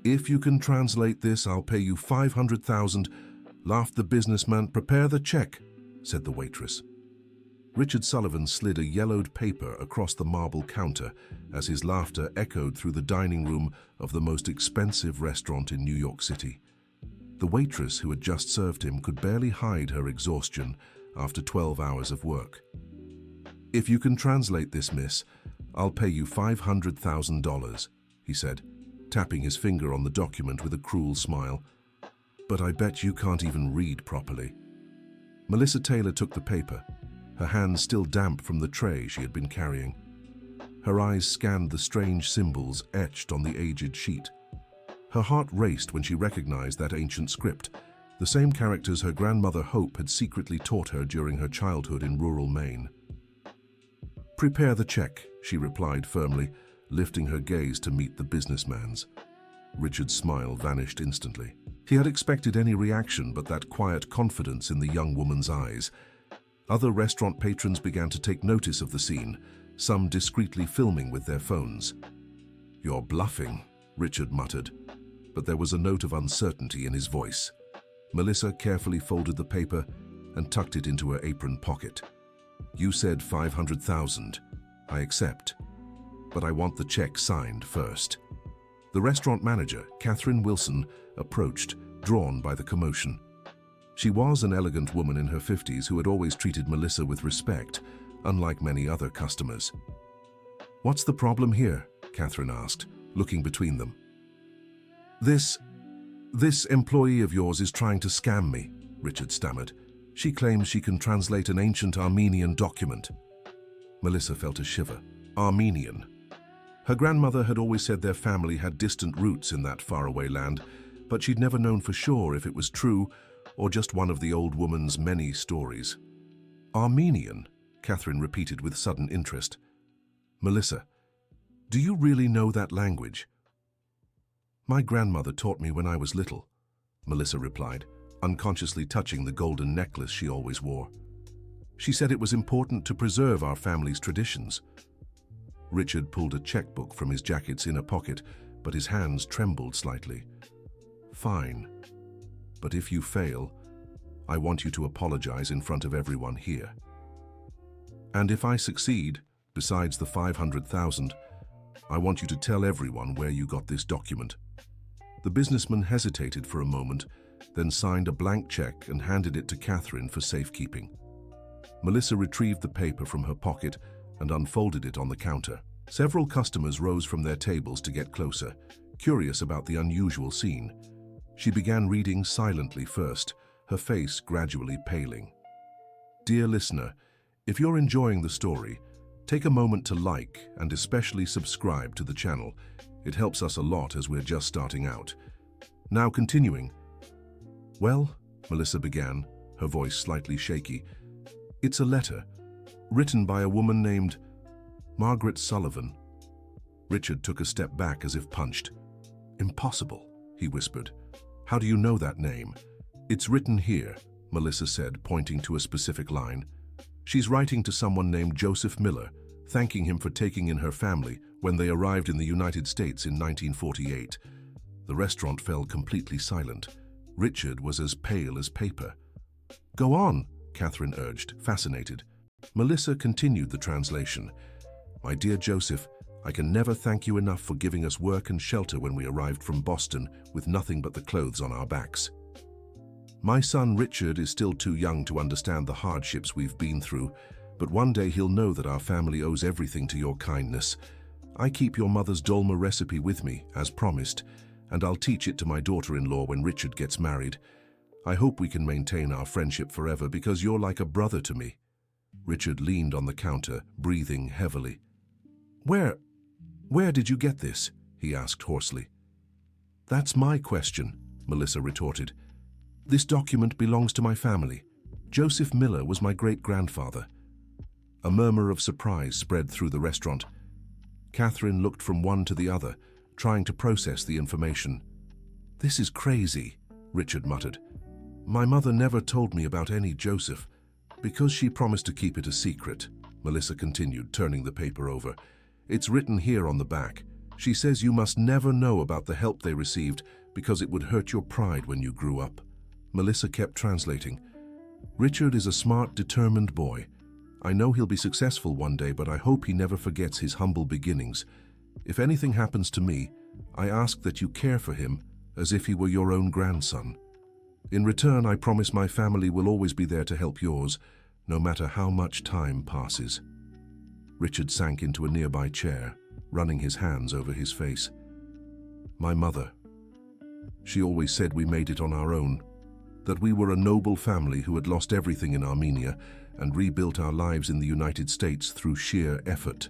"If you can translate this, I'll pay you 500,000, laughed the businessman. "Prepare the check," said the waitress. Richard Sullivan slid a yellowed paper across the marble counter as his laughter echoed through the dining room of the most expensive restaurant in New York City. The waitress who had just served him could barely hide her exhaustion after 12 hours of work. "If you can translate this, miss, I'll pay you $500,000, he said, tapping his finger on the document with a cruel smile. "But I bet you can't even read properly." Melissa Taylor took the paper, her hands still damp from the tray she had been carrying. Her eyes scanned the strange symbols etched on the aged sheet. Her heart raced when she recognized that ancient script, the same characters her grandmother Hope had secretly taught her during her childhood in rural Maine. "Prepare the check," she replied firmly, lifting her gaze to meet the businessman's. Richard's smile vanished instantly. He had expected any reaction but that quiet confidence in the young woman's eyes. Other restaurant patrons began to take notice of the scene, some discreetly filming with their phones. "You're bluffing," Richard muttered, but there was a note of uncertainty in his voice. Melissa carefully folded the paper and tucked it into her apron pocket. "You said 500,000. I accept, but I want the check signed first." The restaurant manager, Catherine Wilson, approached, drawn by the commotion. She was an elegant woman in her 50s who had always treated Melissa with respect, unlike many other customers. "What's the problem here?" Catherine asked, looking between them. This employee of yours is trying to scam me," Richard stammered. "She claims she can translate an ancient Armenian document." Melissa felt a shiver. Armenian. Her grandmother had always said their family had distant roots in that faraway land, but she'd never known for sure if it was true or just one of the old woman's many stories. "Armenian," Catherine repeated with sudden interest. "Melissa, do you really know that language?" "My grandmother taught me when I was little," Melissa replied, unconsciously touching the golden necklace she always wore. "She said it was important to preserve our family's traditions." Richard pulled a checkbook from his jacket's inner pocket, but his hands trembled slightly. "Fine. But if you fail, I want you to apologize in front of everyone here. And if I succeed, besides the 500,000, I want you to tell everyone where you got this document." The businessman hesitated for a moment, then signed a blank check and handed it to Catherine for safekeeping. Melissa retrieved the paper from her pocket and unfolded it on the counter. Several customers rose from their tables to get closer, curious about the unusual scene. She began reading silently first, her face gradually paling. "Dear listener, if you're enjoying the story, take a moment to like and especially subscribe to the channel. It helps us a lot as we're just starting out. Now continuing." "Well," Melissa began, her voice slightly shaky, "it's a letter, written by a woman named Margaret Sullivan." Richard took a step back as if punched. "Impossible," he whispered. "How do you know that name?" "It's written here," Melissa said, pointing to a specific line. "She's writing to someone named Joseph Miller, thanking him for taking in her family when they arrived in the United States in 1948. The restaurant fell completely silent. Richard was as pale as paper. "Go on," Catherine urged, fascinated. Melissa continued the translation. "My dear Joseph, I can never thank you enough for giving us work and shelter when we arrived from Boston with nothing but the clothes on our backs. My son Richard is still too young to understand the hardships we've been through, but one day he'll know that our family owes everything to your kindness. I keep your mother's dolma recipe with me, as promised, and I'll teach it to my daughter-in-law when Richard gets married. I hope we can maintain our friendship forever because you're like a brother to me." Richard leaned on the counter, breathing heavily. Where did you get this?" he asked hoarsely. "That's my question," Melissa retorted. "This document belongs to my family. Joseph Miller was my great-grandfather." A murmur of surprise spread through the restaurant. Catherine looked from one to the other, trying to process the information. "This is crazy," Richard muttered. "My mother never told me about any Joseph, because she promised to keep it a secret," Melissa continued, turning the paper over. "It's written here on the back. She says you must never know about the help they received because it would hurt your pride when you grew up. Melissa kept translating. Richard is a smart, determined boy. I know he'll be successful one day, but I hope he never forgets his humble beginnings. If anything happens to me, I ask that you care for him as if he were your own grandson. In return, I promise my family will always be there to help yours, no matter how much time passes. Richard sank into a nearby chair, running his hands over his face. My mother. She always said we made it on our own, that we were a noble family who had lost everything in Armenia and rebuilt our lives in the United States through sheer effort.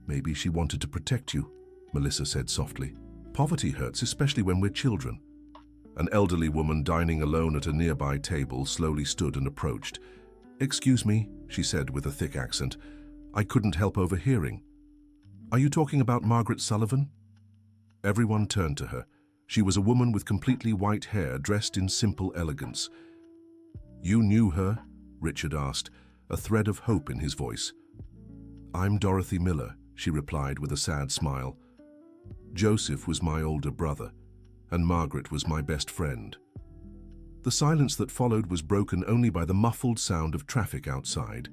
Maybe she wanted to protect you, Melissa said softly. Poverty hurts, especially when we're children. An elderly woman dining alone at a nearby table slowly stood and approached. Excuse me, she said with a thick accent. I couldn't help overhearing. Are you talking about Margaret Sullivan? Everyone turned to her. She was a woman with completely white hair, dressed in simple elegance. You knew her? Richard asked, a thread of hope in his voice. I'm Dorothy Miller, she replied with a sad smile. Joseph was my older brother, and Margaret was my best friend. The silence that followed was broken only by the muffled sound of traffic outside.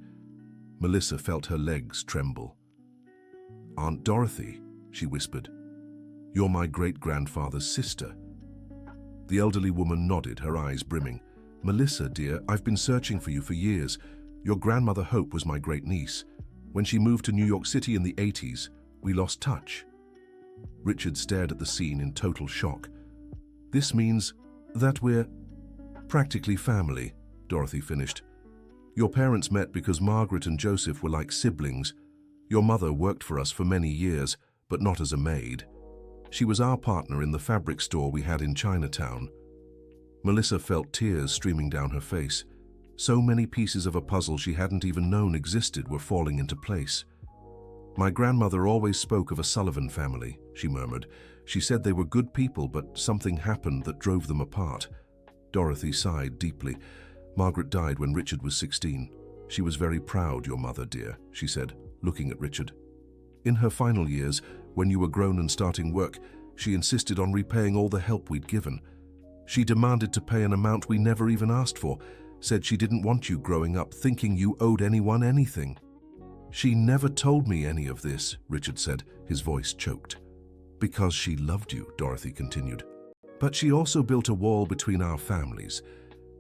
Melissa felt her legs tremble. Aunt Dorothy, she whispered. You're my great-grandfather's sister. The elderly woman nodded, her eyes brimming. Melissa, dear, I've been searching for you for years. Your grandmother Hope was my great-niece. When she moved to New York City in the 80s, we lost touch. Richard stared at the scene in total shock. This means that we're practically family, Dorothy finished. Your parents met because Margaret and Joseph were like siblings. Your mother worked for us for many years, but not as a maid. She was our partner in the fabric store we had in Chinatown. Melissa felt tears streaming down her face. So many pieces of a puzzle she hadn't even known existed were falling into place. My grandmother always spoke of a Sullivan family, she murmured. She said they were good people, but something happened that drove them apart. Dorothy sighed deeply. Margaret died when Richard was 16. She was very proud, your mother, dear, she said, looking at Richard. In her final years, when you were grown and starting work, she insisted on repaying all the help we'd given. She demanded to pay an amount we never even asked for, said she didn't want you growing up thinking you owed anyone anything. She never told me any of this, Richard said, his voice choked. Because she loved you, Dorothy continued. But she also built a wall between our families.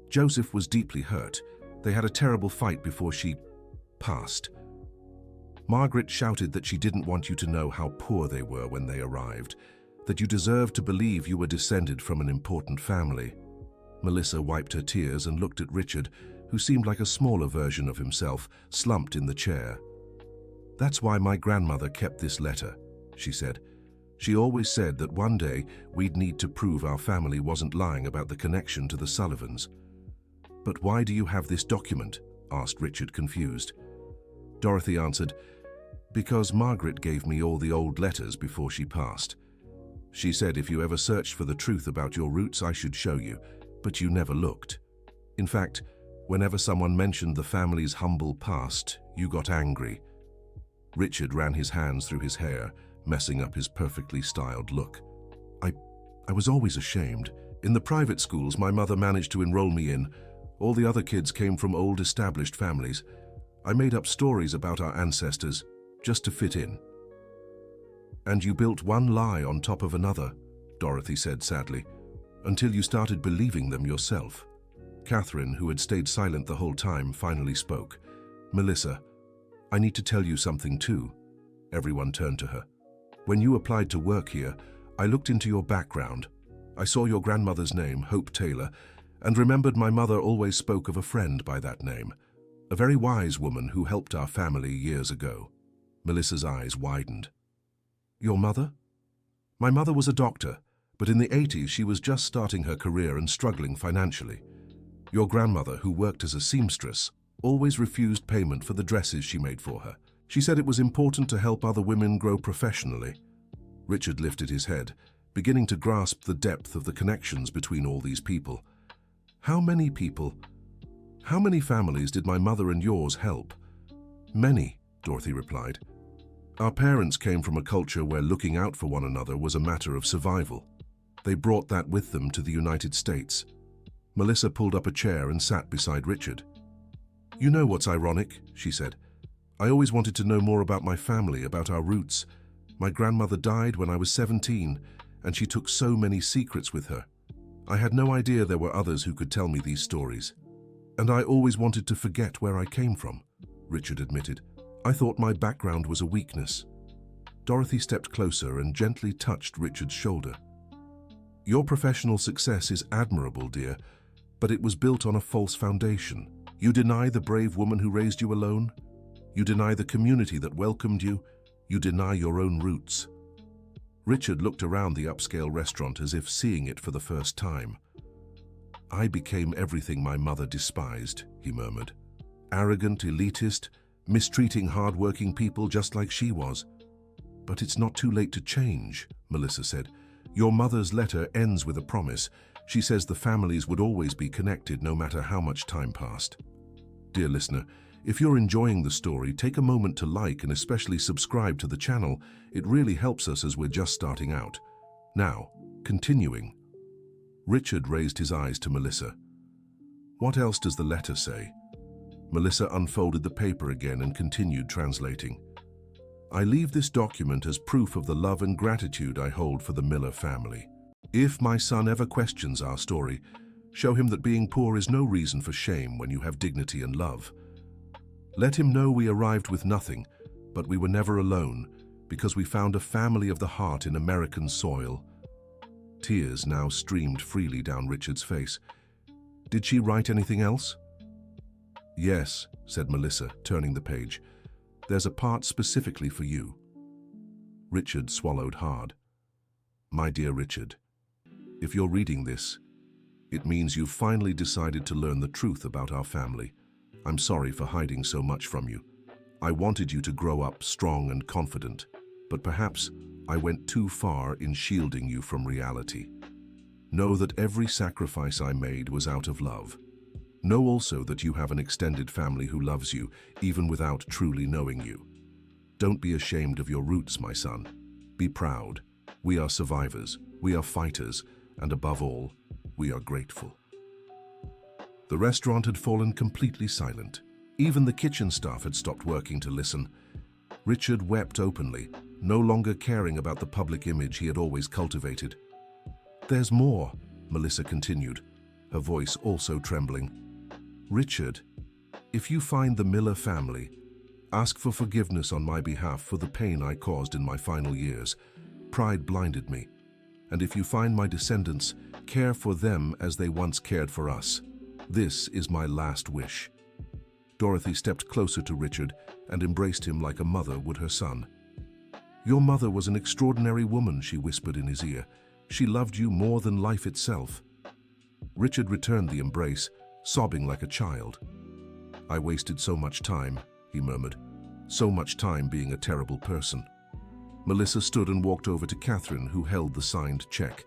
Joseph was deeply hurt. They had a terrible fight before she passed. Margaret shouted that she didn't want you to know how poor they were when they arrived, that you deserved to believe you were descended from an important family. Melissa wiped her tears and looked at Richard, who seemed like a smaller version of himself, slumped in the chair. That's why my grandmother kept this letter, she said. She always said that one day we'd need to prove our family wasn't lying about the connection to the Sullivans. But why do you have this document? Asked Richard, confused. Dorothy answered, because Margaret gave me all the old letters before she passed. She said if you ever searched for the truth about your roots, I should show you, but you never looked. In fact, whenever someone mentioned the family's humble past, you got angry. Richard ran his hands through his hair, messing up his perfectly styled look. I was always ashamed. In the private schools my mother managed to enroll me in, all the other kids came from old established families. I made up stories about our ancestors, just to fit in. And you built one lie on top of another, Dorothy said sadly, until you started believing them yourself. Catherine, who had stayed silent the whole time, finally spoke. Melissa, I need to tell you something too. Everyone turned to her. When you applied to work here, I looked into your background. I saw your grandmother's name, Hope Taylor, and remembered my mother always spoke of a friend by that name, a very wise woman who helped our family years ago. Melissa's eyes widened. Your mother? My mother was a doctor, but in the 80s she was just starting her career and struggling financially. Your grandmother, who worked as a seamstress, always refused payment for the dresses she made for her. She said it was important to help other women grow professionally. Richard lifted his head, beginning to grasp the depth of the connections between all these people. How many people? How many families did my mother and yours help? Many, Dorothy replied. Our parents came from a culture where looking out for one another was a matter of survival. They brought that with them to the United States. Melissa pulled up a chair and sat beside Richard. "You know what's ironic?" she said. "I always wanted to know more about my family, about our roots. My grandmother died when I was 17, and she took so many secrets with her. I had no idea there were others who could tell me these stories. And I always wanted to forget where I came from," Richard admitted. "I thought my background was a weakness." Dorothy stepped closer and gently touched Richard's shoulder. "Your professional success is admirable, dear, but it was built on a false foundation. You deny the brave woman who raised you alone. You deny the community that welcomed you. You deny your own roots." Richard looked around the upscale restaurant as if seeing it for the first time. "I became everything my mother despised," he murmured. "Arrogant, elitist, mistreating hard-working people just like she was." "But it's not too late to change," Melissa said. "Your mother's letter ends with a promise. She says the families would always be connected no matter how much time passed." Dear listener, if you're enjoying the story, take a moment to like and especially subscribe to the channel. It really helps us as we're just starting out. Now, continuing. Richard raised his eyes to Melissa. "What else does the letter say?" Melissa unfolded the paper again and continued translating. "I leave this document as proof of the love and gratitude I hold for the Miller family. If my son ever questions our story, show him that being poor is no reason for shame when you have dignity and love. Let him know we arrived with nothing, but we were never alone, because we found a family of the heart in American soil." Tears now streamed freely down Richard's face. "Did she write anything else?" "Yes," said Melissa, turning the page. "There's a part specifically for you." Richard swallowed hard. "My dear Richard, if you're reading this, it means you've finally decided to learn the truth about our family. I'm sorry for hiding so much from you. I wanted you to grow up strong and confident, but perhaps I went too far in shielding you from reality. Know that every sacrifice I made was out of love. Know also that you have an extended family who loves you, even without truly knowing you. Don't be ashamed of your roots, my son. Be proud. We are survivors, we are fighters, and above all, we are grateful." The restaurant had fallen completely silent. Even the kitchen staff had stopped working to listen. Richard wept openly, no longer caring about the public image he had always cultivated. "There's more," Melissa continued, her voice also trembling. "Richard, if you find the Miller family, ask for forgiveness on my behalf for the pain I caused in my final years. Pride blinded me. And if you find my descendants, care for them as they once cared for us. This is my last wish." Dorothy stepped closer to Richard and embraced him like a mother would her son. "Your mother was an extraordinary woman," she whispered in his ear. "She loved you more than life itself." Richard returned the embrace, sobbing like a child. "I wasted so much time," he murmured. "So much time being a terrible person." Melissa stood and walked over to Catherine, who held the signed check.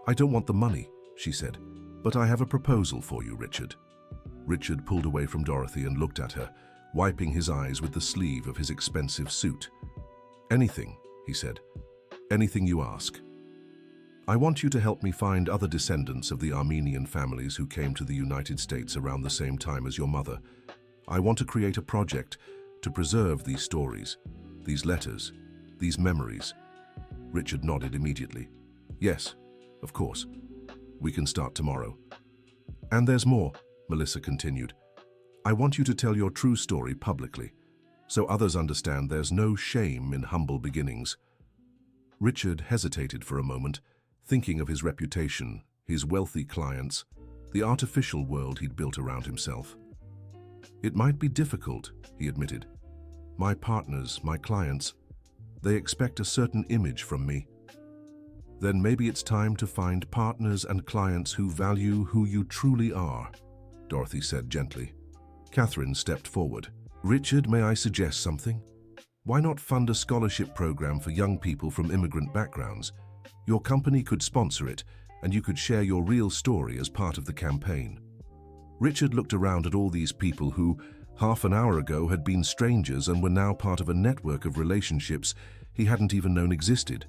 "I don't want the money," she said, "but I have a proposal for you, Richard." Richard pulled away from Dorothy and looked at her, wiping his eyes with the sleeve of his expensive suit. "Anything," he said. "Anything you ask. I want you to help me find other descendants of the Armenian families who came to the United States around the same time as your mother. I want to create a project to preserve these stories, these letters, these memories." Richard nodded immediately. "Yes, of course. We can start tomorrow." "And there's more," Melissa continued. "I want you to tell your true story publicly, so others understand there's no shame in humble beginnings." Richard hesitated for a moment, thinking of his reputation, his wealthy clients, the artificial world he'd built around himself. "It might be difficult," he admitted. "My partners, my clients, they expect a certain image from me." "Then maybe it's time to find partners and clients who value who you truly are," Dorothy said gently. Catherine stepped forward. "Richard, may I suggest something? Why not fund a scholarship program for young people from immigrant backgrounds? Your company could sponsor it, and you could share your real story as part of the campaign." Richard looked around at all these people who, half an hour ago had been strangers and were now part of a network of relationships he hadn't even known existed.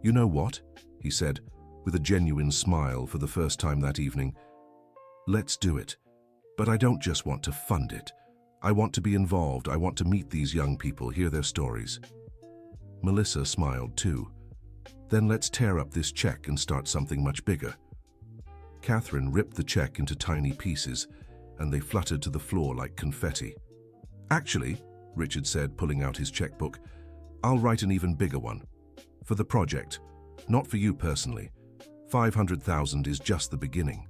"You know what?" he said, with a genuine smile for the first time that evening. "Let's do it. But I don't just want to fund it. I want to be involved. I want to meet these young people, hear their stories." Melissa smiled too. "Then let's tear up this check and start something much bigger." Catherine ripped the check into tiny pieces, and they fluttered to the floor like confetti. "Actually," Richard said, pulling out his checkbook, "I'll write an even bigger one. For the project, not for you personally. 500,000 is just the beginning."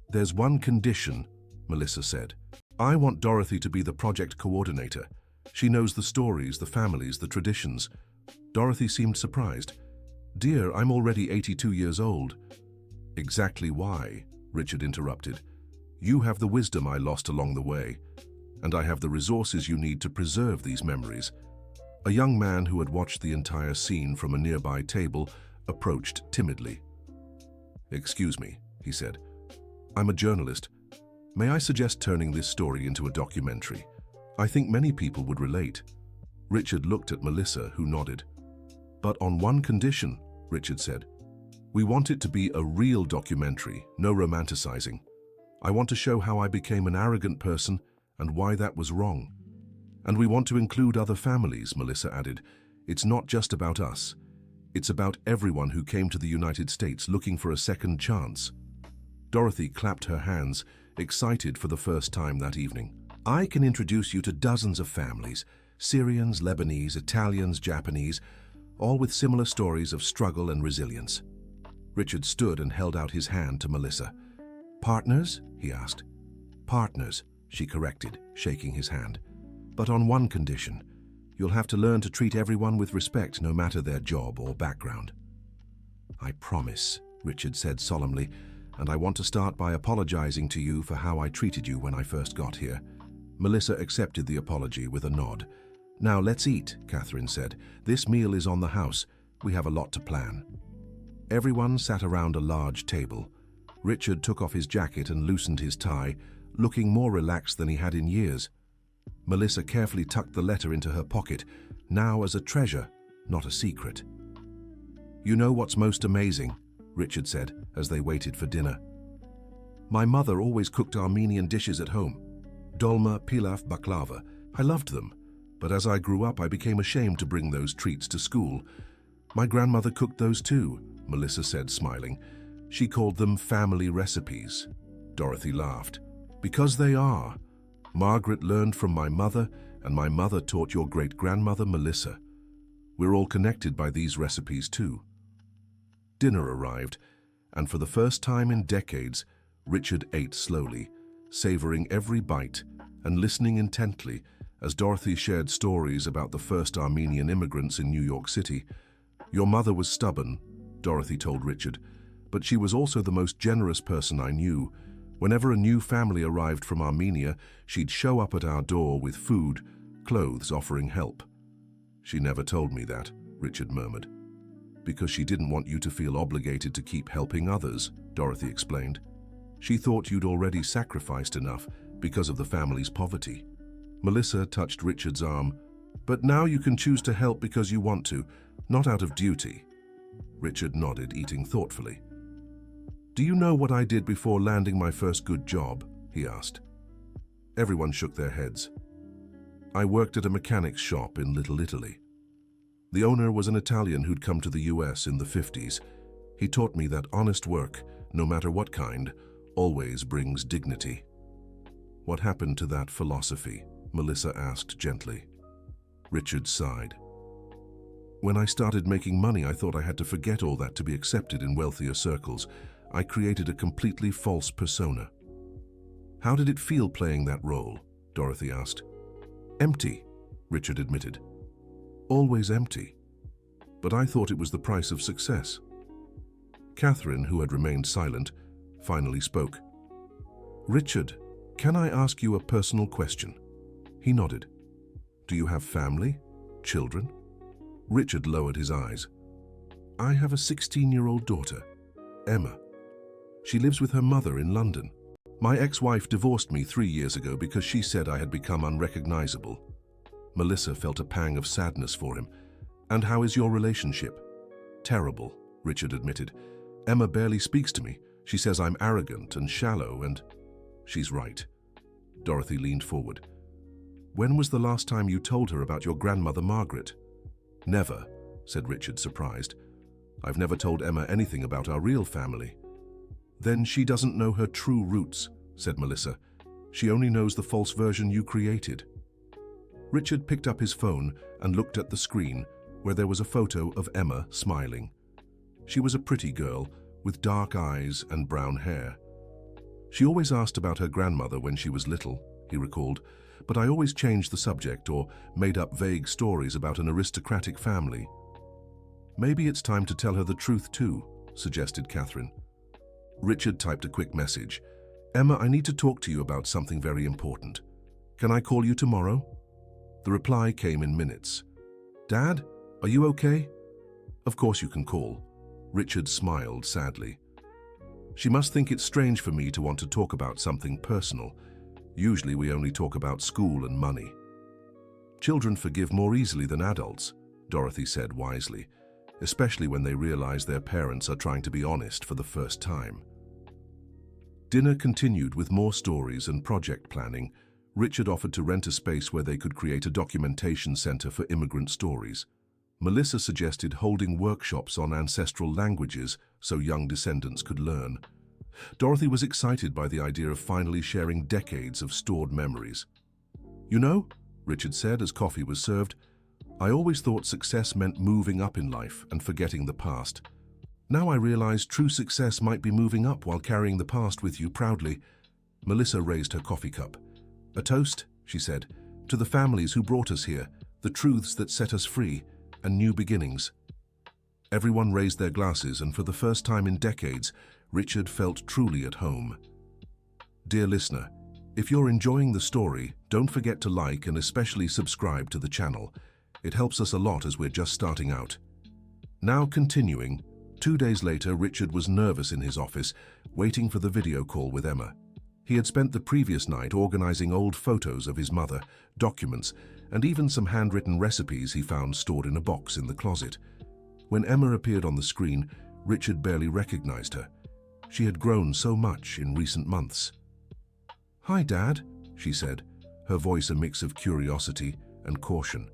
"There's one condition," Melissa said. "I want Dorothy to be the project coordinator. She knows the stories, the families, the traditions." Dorothy seemed surprised. "Dear, I'm already 82 years old." "Exactly why," Richard interrupted. "You have the wisdom I lost along the way, and I have the resources you need to preserve these memories." A young man who had watched the entire scene from a nearby table approached timidly. "Excuse me," he said. "I'm a journalist. May I suggest turning this story into a documentary? I think many people would relate." Richard looked at Melissa, who nodded. "But on one condition," Richard said. "We want it to be a real documentary, no romanticizing. I want to show how I became an arrogant person and why that was wrong. And we want to include other families," Melissa added. "It's not just about us. It's about everyone who came to the United States looking for a second chance." Dorothy clapped her hands, excited for the first time that evening. "I can introduce you to dozens of families, Syrians, Lebanese, Italians, Japanese, all with similar stories of struggle and resilience." Richard stood and held out his hand to Melissa. "Partners?" he asked. "Partners," she corrected, shaking his hand. "But on one condition. You'll have to learn to treat everyone with respect, no matter their job or background." "I promise," Richard said solemnly, "and I want to start by apologizing to you for how I treated you when I first got here." Melissa accepted the apology with a nod. "Now let's eat," Catherine said. "This meal is on the house. We have a lot to plan." Everyone sat around a large table. Richard took off his jacket and loosened his tie, looking more relaxed than he had in years. Melissa carefully tucked the letter into her pocket, now as a treasure, not a secret. "You know what's most amazing?" Richard said as they waited for dinner. "My mother always cooked Armenian dishes at home. Dolma, pilaf, baklava. I loved them, but as I grew up I became ashamed to bring those treats to school. My grandmother cooked those too," Melissa said, smiling. "She called them family recipes." Dorothy laughed. "Because they are. Margaret learned from my mother, and my mother taught your great-grandmother, Melissa. We're all connected by these recipes too." Dinner arrived, and for the first time in decades, Richard ate slowly, savoring every bite and listening intently as Dorothy shared stories about the first Armenian immigrants in New York City. "Your mother was stubborn," Dorothy told Richard, "but she was also the most generous person I knew. Whenever a new family arrived from Armenia, she'd show up at our door with food, clothes, offering help." "She never told me that," Richard murmured. "Because she didn't want you to feel obligated to keep helping others," Dorothy explained. "She thought you'd already sacrificed enough because of the family's poverty." Melissa touched Richard's arm. "But now you can choose to help because you want to, not out of duty." Richard nodded, eating thoughtfully. "Do you know what I did before landing my first good job?" he asked. Everyone shook their heads. "I worked at a mechanic's shop in Little Italy. The owner was an Italian who'd come to the US in the 50s. He taught me that honest work, no matter what kind, always brings dignity." "What happened to that philosophy?" Melissa asked gently. Richard sighed. "When I started making money, I thought I had to forget all that to be accepted in wealthier circles. I created a completely false persona." "How did it feel playing that role?" Dorothy asked. "Empty," Richard admitted. "Always empty. But I thought it was the price of success." Catherine, who had remained silent, finally spoke. "Richard, can I ask you a personal question?" He nodded. "Do you have family? Children?" Richard lowered his eyes. "I have a 16-year-old daughter, Emma. She lives with her mother in London. My ex-wife divorced me 3 years ago because she said I had become unrecognizable. Melissa felt a pang of sadness for him. And how is your relationship? Terrible, Richard admitted. Emma barely speaks to me. She says I'm arrogant and shallow and... She's right. Dorothy leaned forward. When was the last time you told her about your grandmother Margaret? Never, said Richard, surprised. I've never told Emma anything about our real family. Then she doesn't know her true roots, said Melissa. She only knows the false version you created. Richard picked up his phone and looked at the screen, where there was a photo of Emma smiling. She was a pretty girl with dark eyes and brown hair. She always asked about her grandmother when she was little, he recalled, but I always changed the subject or made up vague stories about an aristocratic family. Maybe it's time to tell her the truth too, suggested Catherine. Richard typed a quick message. Emma, I need to talk to you about something very important. Can I call you tomorrow? The reply came in minutes. Dad, are you okay? Of course you can call. Richard smiled sadly. She must think it's strange for me to want to talk about something personal. Usually we only talk about school and money. Children forgive more easily than adults, Dorothy said wisely, especially when they realize their parents are trying to be honest for the first time. Dinner continued with more stories and project planning. Richard offered to rent a space where they could create a documentation center for immigrant stories. Melissa suggested holding workshops on ancestral languages so young descendants could learn. Dorothy was excited by the idea of finally sharing decades of stored memories. You know, Richard said as coffee was served, I always thought success meant moving up in life and forgetting the past. Now I realize true success might be moving up while carrying the past with you proudly. Melissa raised her coffee cup. A toast, she said, to the families who brought us here, the truths that set us free, and new beginnings. Everyone raised their glasses, and for the first time in decades, Richard felt truly at home. Dear listener, if you're enjoying the story, don't forget to like and especially subscribe to the channel. It helps us a lot as we're just starting out. Now continuing, 2 days later, Richard was nervous in his office, waiting for the video call with Emma. He had spent the previous night organizing old photos of his mother, documents, and even some handwritten recipes he found stored in a box in the closet. When Emma appeared on the screen, Richard barely recognized her. She had grown so much in recent months. Hi, Dad, she said, her voice a mix of curiosity and caution.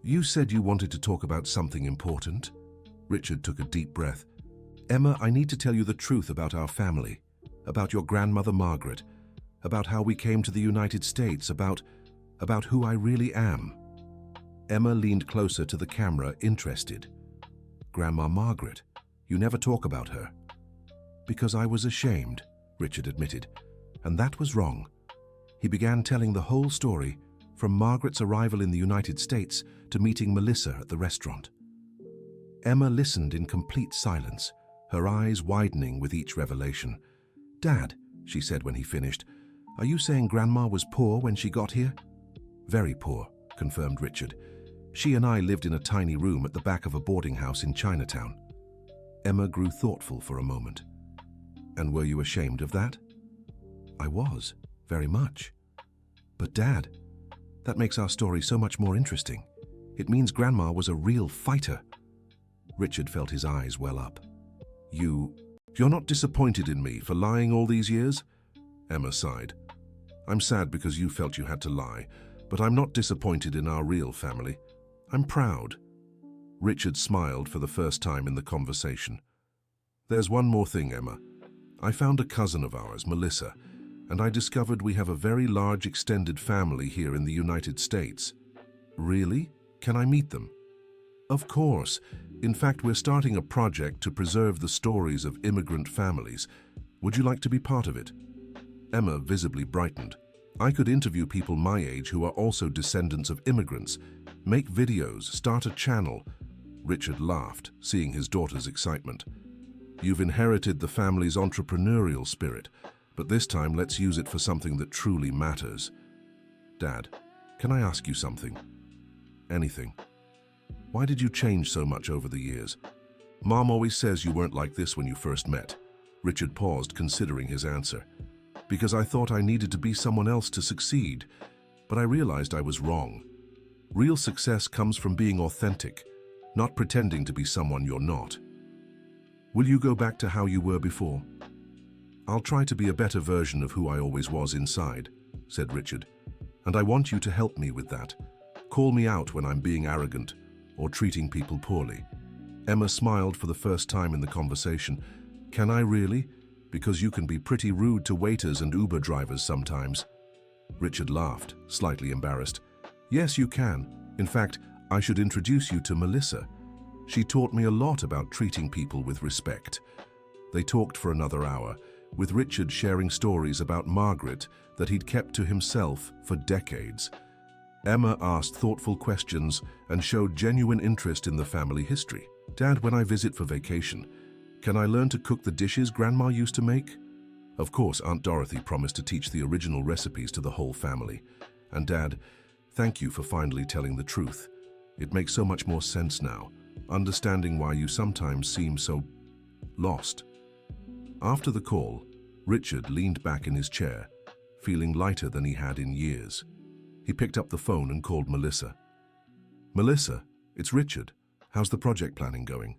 You said you wanted to talk about something important? Richard took a deep breath. Emma, I need to tell you the truth about our family, about your grandmother Margaret, about how we came to the United States, about who I really am. Emma leaned closer to the camera, interested. Grandma Margaret, you never talk about her. Because I was ashamed, Richard admitted, and that was wrong. He began telling the whole story, from Margaret's arrival in the United States to meeting Melissa at the restaurant. Emma listened in complete silence, her eyes widening with each revelation. Dad, she said when he finished, are you saying Grandma was poor when she got here? Very poor, confirmed Richard. She and I lived in a tiny room at the back of a boarding house in Chinatown. Emma grew thoughtful for a moment. And were you ashamed of that? I was, very much. But Dad, that makes our story so much more interesting. It means Grandma was a real fighter. Richard felt his eyes well up. You're not disappointed in me for lying all these years? Emma sighed. I'm sad because you felt you had to lie, but I'm not disappointed in our real family. I'm proud. Richard smiled for the first time in the conversation. There's one more thing, Emma. I found a cousin of ours, Melissa, and I discovered we have a very large extended family here in the United States. Really? Can I meet them? Of course. In fact, we're starting a project to preserve the stories of immigrant families. Would you like to be part of it? Emma visibly brightened. I could interview people my age who are also descendants of immigrants, make videos, start a channel. Richard laughed, seeing his daughter's excitement. You've inherited the family's entrepreneurial spirit, but this time let's use it for something that truly matters. Dad, can I ask you something? Anything. Why did you change so much over the years? Mom always says you weren't like this when you first met. Richard paused, considering his answer. because I thought I needed to be someone else to succeed, but I realized I was wrong. Real success comes from being authentic, not pretending to be someone you're not. Will you go back to how you were before? I'll try to be a better version of who I always was inside, said Richard, and I want you to help me with that. Call me out when I'm being arrogant or treating people poorly. Emma smiled for the first time in the conversation. Can I really? Because you can be pretty rude to waiters and Uber drivers sometimes. Richard laughed, slightly embarrassed. Yes, you can. In fact, I should introduce you to Melissa. She taught me a lot about treating people with respect. They talked for another hour, with Richard sharing stories about Margaret that he'd kept to himself for decades. Emma asked thoughtful questions and showed genuine interest in the family history. Dad, when I visit for vacation, can I learn to cook the dishes Grandma used to make? Of course, Aunt Dorothy promised to teach the original recipes to the whole family. And Dad, thank you for finally telling the truth. It makes so much more sense now, understanding why you sometimes seem so lost. After the call, Richard leaned back in his chair, feeling lighter than he had in years. He picked up the phone and called Melissa. Melissa, it's Richard. How's the project planning going?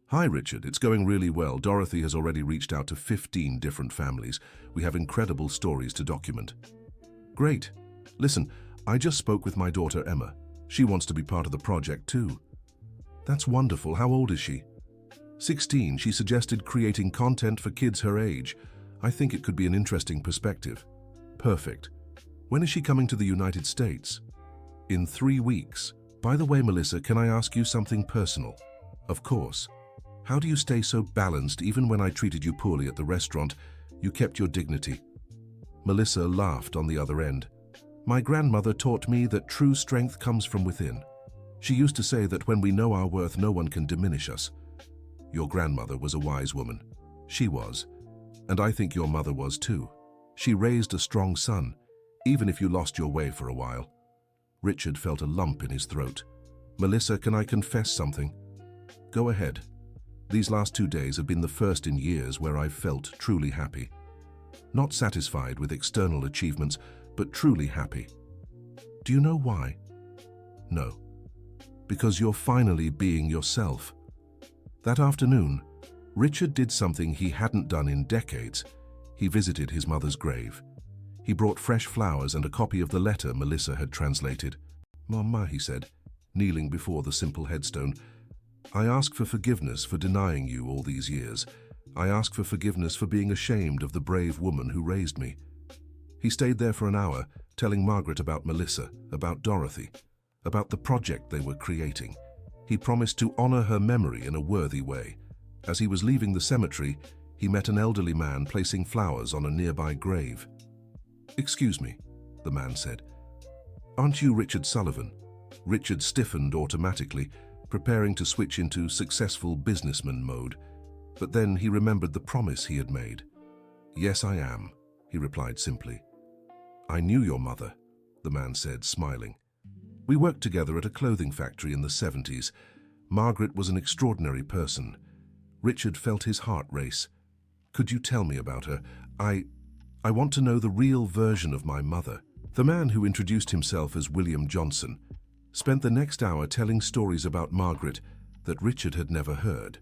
Hi, Richard. It's going really well. Dorothy has already reached out to 15 different families. We have incredible stories to document. Great. Listen, I just spoke with my daughter Emma. She wants to be part of the project too. That's wonderful. How old is she? 16. She suggested creating content for kids her age. I think it could be an interesting perspective. Perfect. When is she coming to the United States? In 3 weeks. By the way, Melissa, can I ask you something personal? Of course. How do you stay so balanced even when I treated you poorly at the restaurant? You kept your dignity. Melissa laughed on the other end. My grandmother taught me that true strength comes from within. She used to say that when we know our worth, no one can diminish us. Your grandmother was a wise woman. She was. And I think your mother was too. She raised a strong son, even if you lost your way for a while. Richard felt a lump in his throat. Melissa, can I confess something? Go ahead. These last 2 days have been the first in years where I've felt truly happy. Not satisfied with external achievements, but truly happy. Do you know why? No. Because you're finally being yourself. That afternoon, Richard did something he hadn't done in decades. He visited his mother's grave. He brought fresh flowers and a copy of the letter Melissa had translated. Mama, he said, kneeling before the simple headstone, I ask for forgiveness for denying you all these years. I ask for forgiveness for being ashamed of the brave woman who raised me. He stayed there for an hour, telling Margaret about Melissa, about Dorothy, about the project they were creating. He promised to honor her memory in a worthy way. As he was leaving the cemetery, he met an elderly man placing flowers on a nearby grave. Excuse me, the man said. Aren't you Richard Sullivan? Richard stiffened automatically, preparing to switch into successful businessman mode. But then he remembered the promise he had made. Yes, I am, he replied simply. I knew your mother, the man said, smiling. We worked together at a clothing factory in the 70s. Margaret was an extraordinary person. Richard felt his heart race. Could you tell me about her? I want to know the real version of my mother. The man, who introduced himself as William Johnson, spent the next hour telling stories about Margaret that Richard had never heard.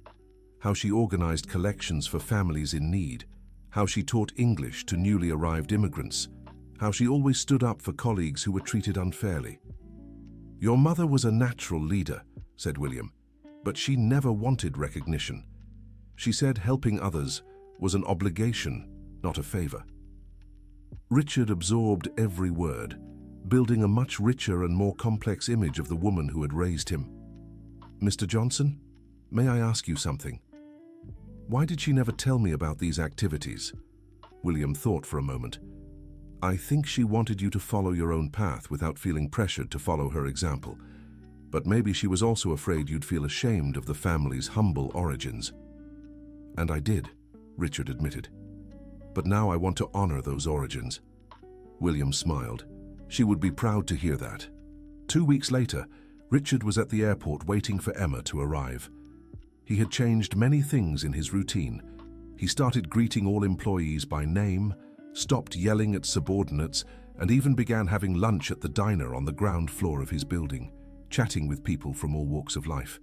How she organized collections for families in need, how she taught English to newly arrived immigrants, how she always stood up for colleagues who were treated unfairly. Your mother was a natural leader, said William, but she never wanted recognition. She said helping others was an obligation, not a favor. Richard absorbed every word, building a much richer and more complex image of the woman who had raised him. Mr. Johnson, may I ask you something? Why did she never tell me about these activities? William thought for a moment. I think she wanted you to follow your own path without feeling pressured to follow her example. But maybe she was also afraid you'd feel ashamed of the family's humble origins. And I did, Richard admitted. But now I want to honor those origins. William smiled. She would be proud to hear that. 2 weeks later, Richard was at the airport waiting for Emma to arrive. He had changed many things in his routine. He started greeting all employees by name, stopped yelling at subordinates, and even began having lunch at the diner on the ground floor of his building, chatting with people from all walks of life.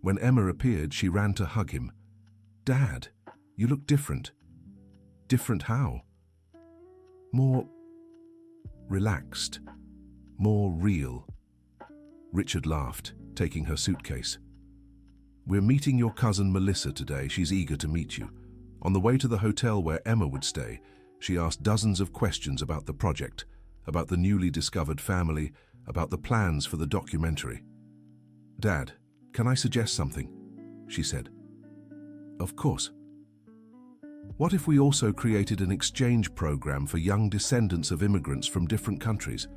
When Emma appeared, she ran to hug him. "Dad, you look different." "Different how?" "More relaxed, more real." Richard laughed, taking her suitcase. "We're meeting your cousin Melissa today. She's eager to meet you." On the way to the hotel where Emma would stay, she asked dozens of questions about the project, about the newly discovered family, about the plans for the documentary. "Dad, can I suggest something?" she said. "Of course." "What if we also created an exchange program for young descendants of immigrants from different countries,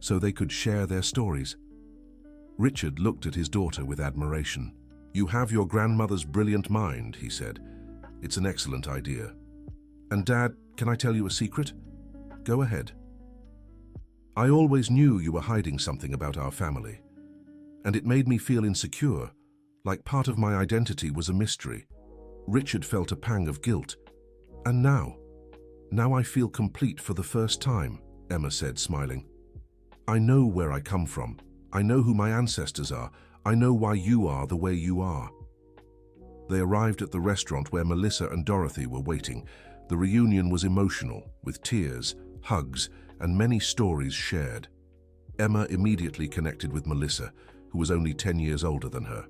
so they could share their stories?" Richard looked at his daughter with admiration. "You have your grandmother's brilliant mind," he said. "It's an excellent idea. And Dad, can I tell you a secret?" "Go ahead." "I always knew you were hiding something about our family, and it made me feel insecure, like part of my identity was a mystery." Richard felt a pang of guilt. "And now I feel complete for the first time," Emma said, smiling. "I know where I come from. I know who my ancestors are. I know why you are the way you are." They arrived at the restaurant where Melissa and Dorothy were waiting. The reunion was emotional, with tears, hugs, and many stories shared. Emma immediately connected with Melissa, who was only 10 years older than her.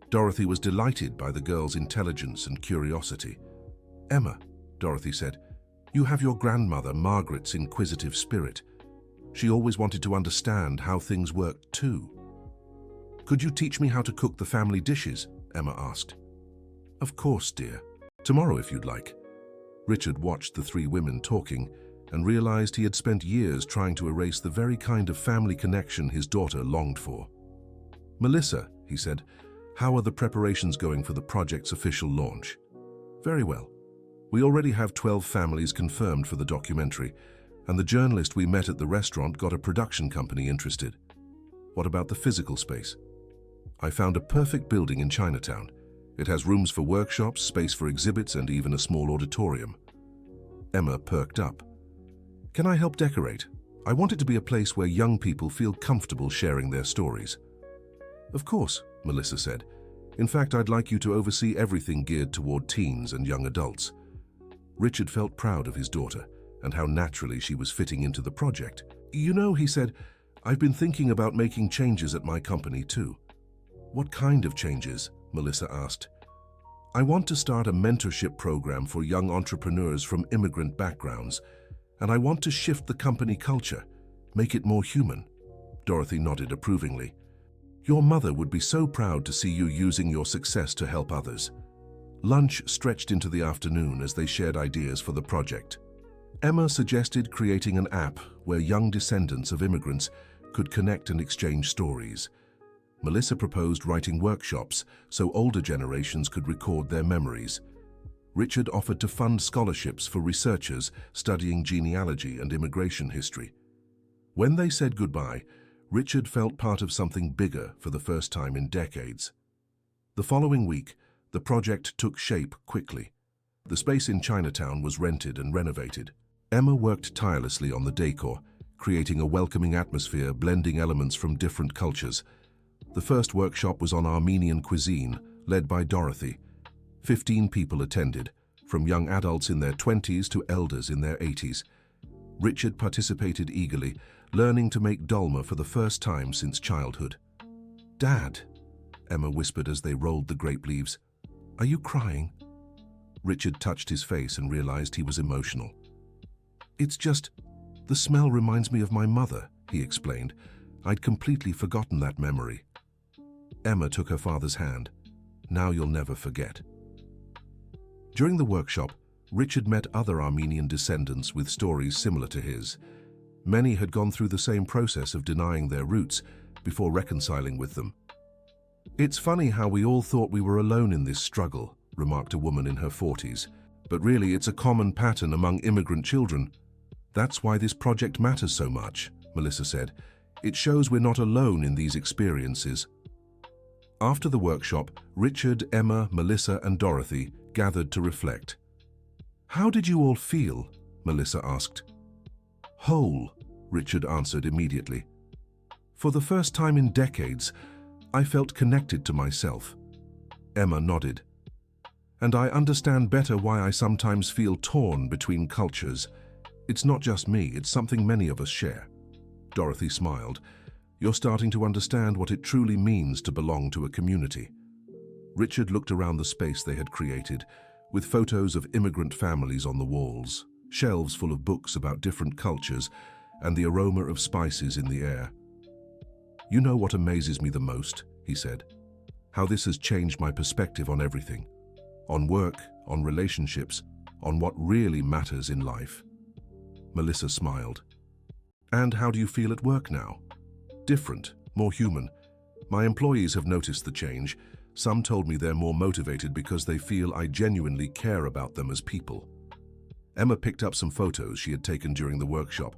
Dorothy was delighted by the girl's intelligence and curiosity. "Emma," Dorothy said, "you have your grandmother Margaret's inquisitive spirit. She always wanted to understand how things worked too." "Could you teach me how to cook the family dishes?" Emma asked. "Of course, dear. Tomorrow if you'd like." Richard watched the three women talking and realized he had spent years trying to erase the very kind of family connection his daughter longed for. "Melissa," he said, "how are the preparations going for the project's official launch?" "Very well. We already have 12 families confirmed for the documentary, and the journalist we met at the restaurant got a production company interested." "What about the physical space?" "I found a perfect building in Chinatown. It has rooms for workshops, space for exhibits, and even a small auditorium." Emma perked up. "Can I help decorate? I want it to be a place where young people feel comfortable sharing their stories." "Of course," Melissa said. "In fact, I'd like you to oversee everything geared toward teens and young adults." Richard felt proud of his daughter and how naturally she was fitting into the project. "You know," he said, "I've been thinking about making changes at my company too." "What kind of changes?" Melissa asked. "I want to start a mentorship program for young entrepreneurs from immigrant backgrounds, and I want to shift the company culture, make it more human." Dorothy nodded approvingly. "Your mother would be so proud to see you using your success to help others." Lunch stretched into the afternoon as they shared ideas for the project. Emma suggested creating an app where young descendants of immigrants could connect and exchange stories. Melissa proposed writing workshops so older generations could record their memories. Richard offered to fund scholarships for researchers studying genealogy and immigration history. When they said goodbye, Richard felt part of something bigger for the first time in decades. The following week, the project took shape quickly. The space in Chinatown was rented and renovated. Emma worked tirelessly on the decor, creating a welcoming atmosphere blending elements from different cultures. The first workshop was on Armenian cuisine, led by Dorothy. 15 people attended, from young adults in their 20s to elders in their 80s. Richard participated eagerly, learning to make dolma for the first time since childhood. "Dad," Emma whispered as they rolled the grape leaves, "are you crying?" Richard touched his face and realized he was emotional. "It's just, the smell reminds me of my mother," he explained. "I'd completely forgotten that memory." Emma took her father's hand. "Now you'll never forget." During the workshop, Richard met other Armenian descendants with stories similar to his. Many had gone through the same process of denying their roots before reconciling with them. "It's funny how we all thought we were alone in this struggle," remarked a woman in her 40s. "But really, it's a common pattern among immigrant children. That's why this project matters so much," Melissa said. "It shows we're not alone in these experiences." After the workshop, Richard, Emma, Melissa, and Dorothy gathered to reflect. "How did you all feel?" Melissa asked. Whole, Richard answered immediately. For the first time in decades, I felt connected to myself. Emma nodded. And I understand better why I sometimes feel torn between cultures. It's not just me, it's something many of us share. Dorothy smiled. You're starting to understand what it truly means to belong to a community. Richard looked around the space they had created, with photos of immigrant families on the walls, shelves full of books about different cultures, and the aroma of spices in the air. You know what amazes me the most, he said. How this has changed my perspective on everything. On work, on relationships, on what really matters in life. Melissa smiled. And how do you feel at work now? Different, more human. My employees have noticed the change. Some told me they're more motivated because they feel I genuinely care about them as people. Emma picked up some photos she had taken during the workshop.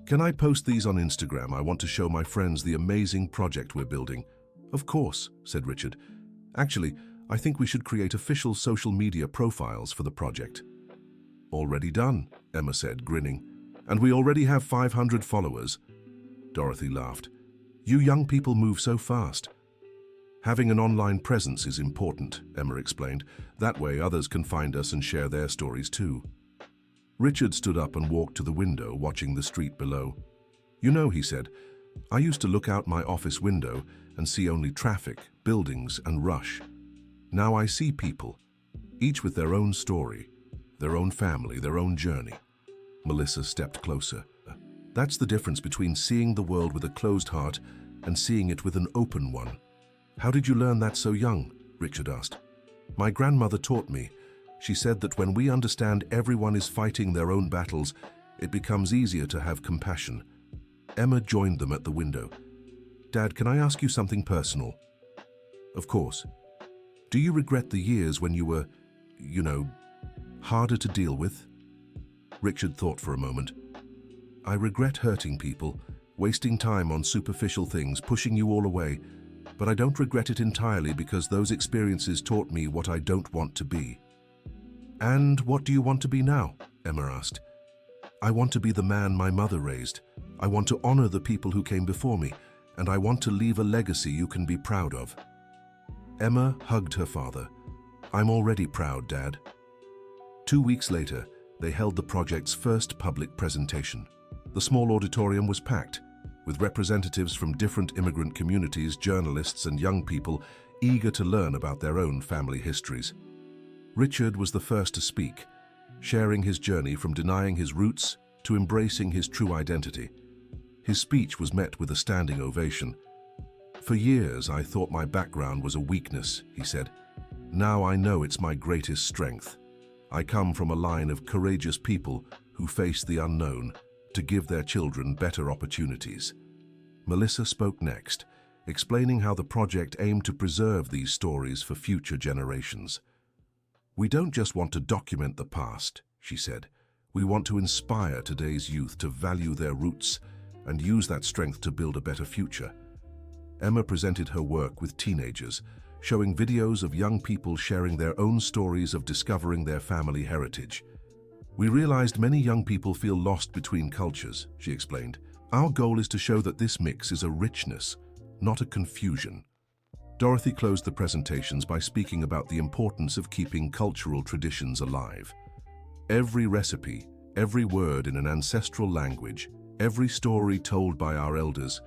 Can I post these on Instagram? I want to show my friends the amazing project we're building. Of course, said Richard. Actually, I think we should create official social media profiles for the project. Already done, Emma said, grinning. And we already have 500 followers. Dorothy laughed. You young people move so fast. Having an online presence is important, Emma explained. That way others can find us and share their stories too. Richard stood up and walked to the window, watching the street below. You know, he said, I used to look out my office window and see only traffic, buildings, and rush. Now I see people, each with their own story, their own family, their own journey. Melissa stepped closer. That's the difference between seeing the world with a closed heart and seeing it with an open one. How did you learn that so young? Richard asked. My grandmother taught me. She said that when we understand everyone is fighting their own battles, it becomes easier to have compassion. Emma joined them at the window. Dad, can I ask you something personal? Of course. Do you regret the years when you were, harder to deal with? Richard thought for a moment. I regret hurting people, wasting time on superficial things, pushing you all away, but I don't regret it entirely because those experiences taught me what I don't want to be. And what do you want to be now? Emma asked. I want to be the man my mother raised. I want to honor the people who came before me, and I want to leave a legacy you can be proud of. Emma hugged her father. I'm already proud, Dad. 2 weeks later, they held the project's first public presentation. The small auditorium was packed, with representatives from different immigrant communities, journalists, and young people eager to learn about their own family histories. Richard was the first to speak, sharing his journey from denying his roots to embracing his true identity. His speech was met with a standing ovation. For years, I thought my background was a weakness, he said. Now I know it's my greatest strength. I come from a line of courageous people who face the unknown to give their children better opportunities. Melissa spoke next, explaining how the project aimed to preserve these stories for future generations. We don't just want to document the past, she said. We want to inspire today's youth to value their roots and use that strength to build a better future. Emma presented her work with teenagers, showing videos of young people sharing their own stories of discovering their family heritage. We realized many young people feel lost between cultures, she explained. Our goal is to show that this mix is a richness, not a confusion. Dorothy closed the presentations by speaking about the importance of keeping cultural traditions alive. Every recipe, every word in an ancestral language, every story told by our elders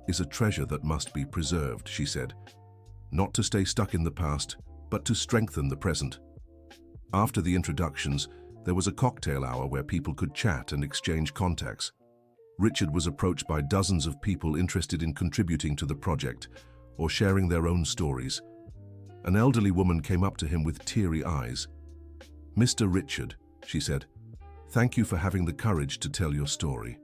is a treasure that must be preserved, she said. Not to stay stuck in the past, but to strengthen the present. After the introductions, there was a cocktail hour where people could chat and exchange contacts. Richard was approached by dozens of people interested in contributing to the project or sharing their own stories. An elderly woman came up to him with teary eyes. Mr. Richard, she said, thank you for having the courage to tell your story.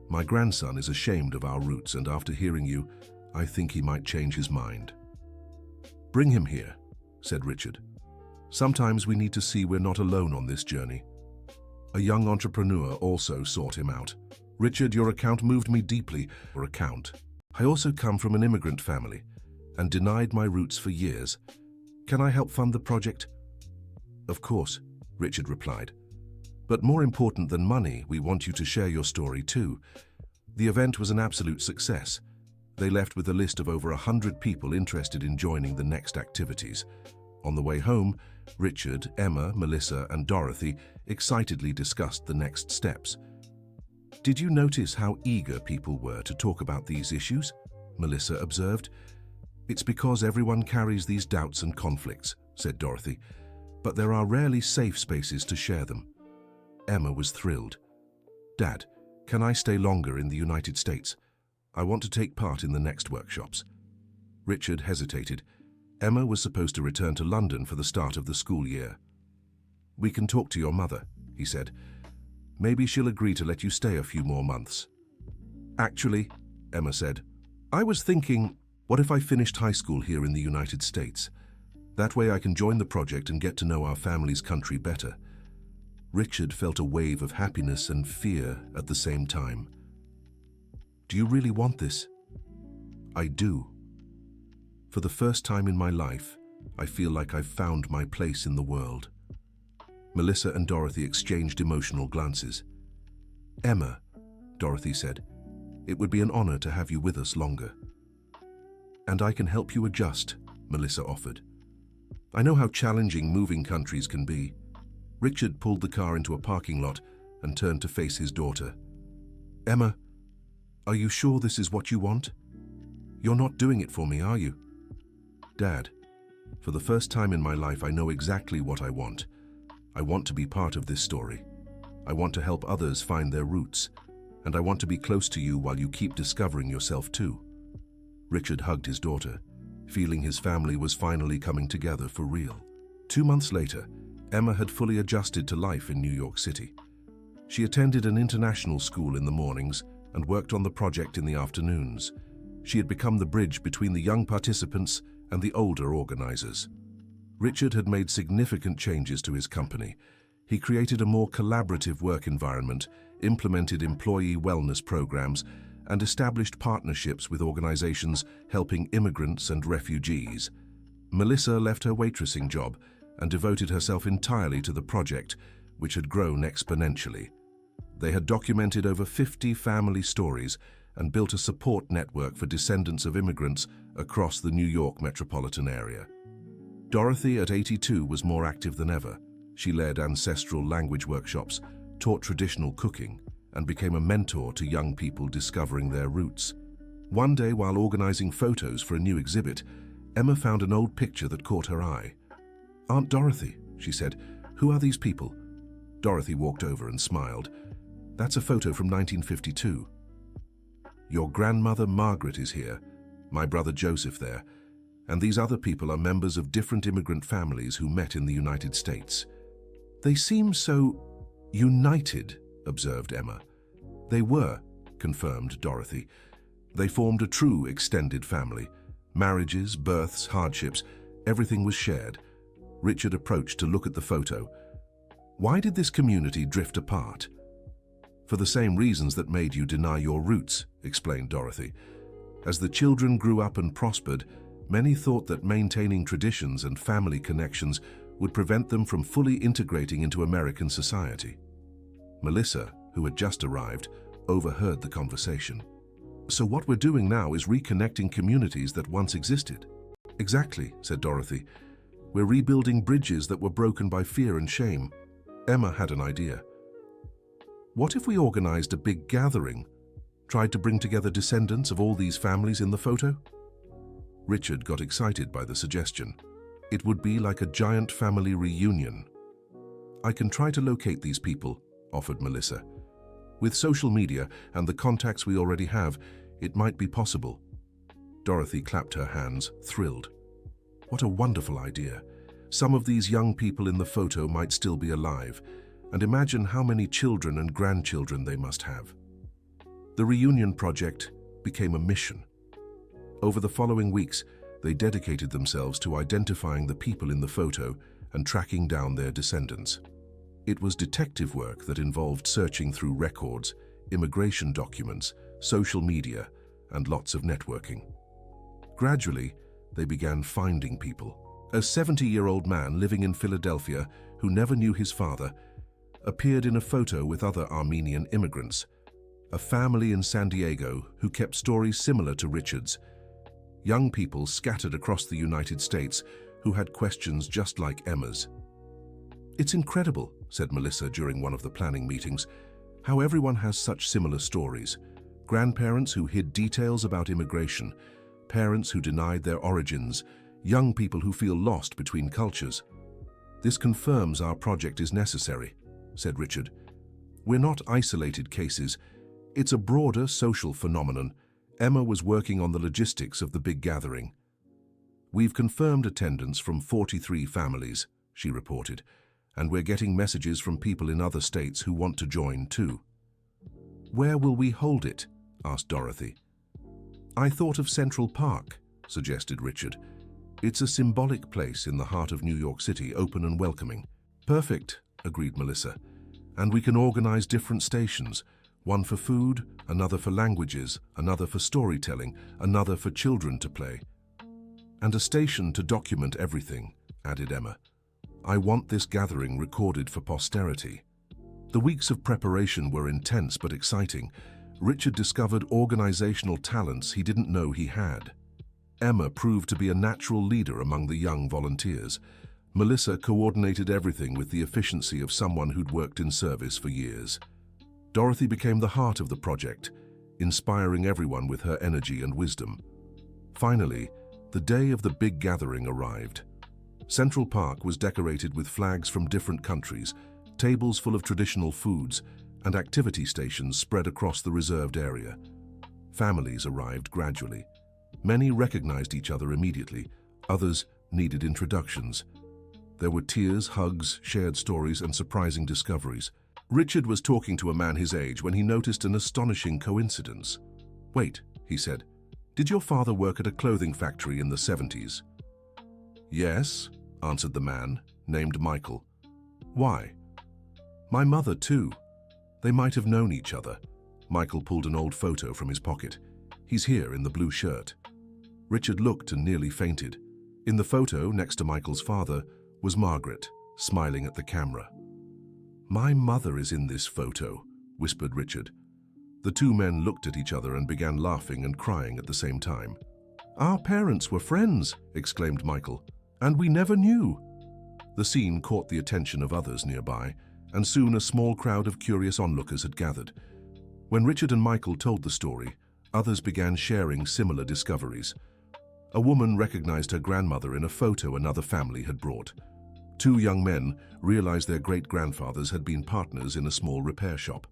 My grandson is ashamed of our roots, and after hearing you, I think he might change his mind. Bring him here, said Richard. Sometimes we need to see we're not alone on this journey. A young entrepreneur also sought him out. Richard, your account moved me deeply. Your account. I also come from an immigrant family and denied my roots for years. Can I help fund the project? Of course, Richard replied. But more important than money, we want you to share your story too. The event was an absolute success. They left with a list of over 100 people interested in joining the next activities. On the way home, Richard, Emma, Melissa, and Dorothy excitedly discussed the next steps. "Did you notice how eager people were to talk about these issues?" Melissa observed. "It's because everyone carries these doubts and conflicts," said Dorothy, "but there are rarely safe spaces to share them." Emma was thrilled. "Dad, can I stay longer in the United States? I want to take part in the next workshops." Richard hesitated. Emma was supposed to return to London for the start of the school year. "We can talk to your mother," he said. "Maybe she'll agree to let you stay a few more months." "Actually," Emma said, "I was thinking, what if I finished high school here in the United States? That way I can join the project and get to know our family's country better." Richard felt a wave of happiness and fear at the same time. "Do you really want this?" "I do. For the first time in my life, I feel like I've found my place in the world." Melissa and Dorothy exchanged emotional glances. "Emma," Dorothy said, "it would be an honor to have you with us longer." "And I can help you adjust," Melissa offered. "I know how challenging moving countries can be." Richard pulled the car into a parking lot and turned to face his daughter. "Emma, are you sure this is what you want? You're not doing it for me, are you?" "Dad, for the first time in my life I know exactly what I want. I want to be part of this story. I want to help others find their roots, and I want to be close to you while you keep discovering yourself too." Richard hugged his daughter, feeling his family was finally coming together for real. 2 months later, Emma had fully adjusted to life in New York City. She attended an international school in the mornings and worked on the project in the afternoons. She had become the bridge between the young participants and the older organizers. Richard had made significant changes to his company. He created a more collaborative work environment, implemented employee wellness programs, and established partnerships with organizations helping immigrants and refugees. Melissa left her waitressing job and devoted herself entirely to the project, which had grown exponentially. They had documented over 50 family stories and built a support network for descendants of immigrants across the New York metropolitan area. Dorothy, at 82, was more active than ever. She led ancestral language workshops, taught traditional cooking, and became a mentor to young people discovering their roots. One day, while organizing photos for a new exhibit, Emma found an old picture that caught her eye. "Aunt Dorothy," she said, "who are these people?" Dorothy walked over and smiled. "That's a photo from 1952. Your grandmother Margaret is here, my brother Joseph there, and these other people are members of different immigrant families who met in the United States." "They seem so united," observed Emma. "They were," confirmed Dorothy. "They formed a true extended family. Marriages, births, hardships, everything was shared." Richard approached to look at the photo. "Why did this community drift apart?" "For the same reasons that made you deny your roots," explained Dorothy. "As the children grew up and prospered, many thought that maintaining traditions and family connections would prevent them from fully integrating into American society." Melissa, who had just arrived, overheard the conversation. "So what we're doing now is reconnecting communities that once existed." "Exactly," said Dorothy. "We're rebuilding bridges that were broken by fear and shame." Emma had an idea. "What if we organized a big gathering, tried to bring together descendants of all these families in the photo?" Richard got excited by the suggestion. "It would be like a giant family reunion." "I can try to locate these people," offered Melissa. "With social media and the contacts we already have, it might be possible." Dorothy clapped her hands, thrilled. "What a wonderful idea. Some of these young people in the photo might still be alive, and imagine how many children and grandchildren they must have." The reunion project became a mission. Over the following weeks, they dedicated themselves to identifying the people in the photo and tracking down their descendants. It was detective work that involved searching through records, immigration documents, social media, and lots of networking. Gradually, they began finding people. A 70-year-old man living in Philadelphia who never knew his father appeared in a photo with other Armenian immigrants, a family in San Diego who kept stories similar to Richard's, young people scattered across the United States who had questions just like Emma's. "It's incredible," said Melissa during one of the planning meetings, "how everyone has such similar stories. Grandparents who hid details about immigration, parents who denied their origins, young people who feel lost between cultures. This confirms our project is necessary," said Richard. "We're not isolated cases. It's a broader social phenomenon. Emma was working on the logistics of the big gathering." "We've confirmed attendance from 43 families," she reported, "and we're getting messages from people in other states who want to join too." "Where will we hold it?" asked Dorothy. "I thought of Central Park," suggested Richard. "It's a symbolic place in the heart of New York City, open and welcoming." "Perfect," agreed Melissa. "And we can organize different stations. One for food, another for languages, another for storytelling, another for children to play. And a station to document everything," added Emma. "I want this gathering recorded for posterity." The weeks of preparation were intense but exciting. Richard discovered organizational talents he didn't know he had. Emma proved to be a natural leader among the young volunteers. Melissa coordinated everything with the efficiency of someone who'd worked in service for years. Dorothy became the heart of the project, inspiring everyone with her energy and wisdom. Finally, the day of the big gathering arrived. Central Park was decorated with flags from different countries, tables full of traditional foods, and activity stations spread across the reserved area. Families arrived gradually. Many recognized each other immediately, others needed introductions. There were tears, hugs, shared stories, and surprising discoveries. Richard was talking to a man his age when he noticed an astonishing coincidence. "Wait," he said, "did your father work at a clothing factory in the 70s? "Yes," answered the man, named Michael. "Why?" "My mother, too. They might have known each other." Michael pulled an old photo from his pocket. "He's here in the blue shirt." Richard looked and nearly fainted. In the photo, next to Michael's father, was Margaret, smiling at the camera. "My mother is in this photo," whispered Richard. The two men looked at each other and began laughing and crying at the same time. "Our parents were friends," exclaimed Michael, "and we never knew." The scene caught the attention of others nearby, and soon a small crowd of curious onlookers had gathered. When Richard and Michael told the story, others began sharing similar discoveries. A woman recognized her grandmother in a photo another family had brought. Two young men realized their great-grandfathers had been partners in a small repair shop.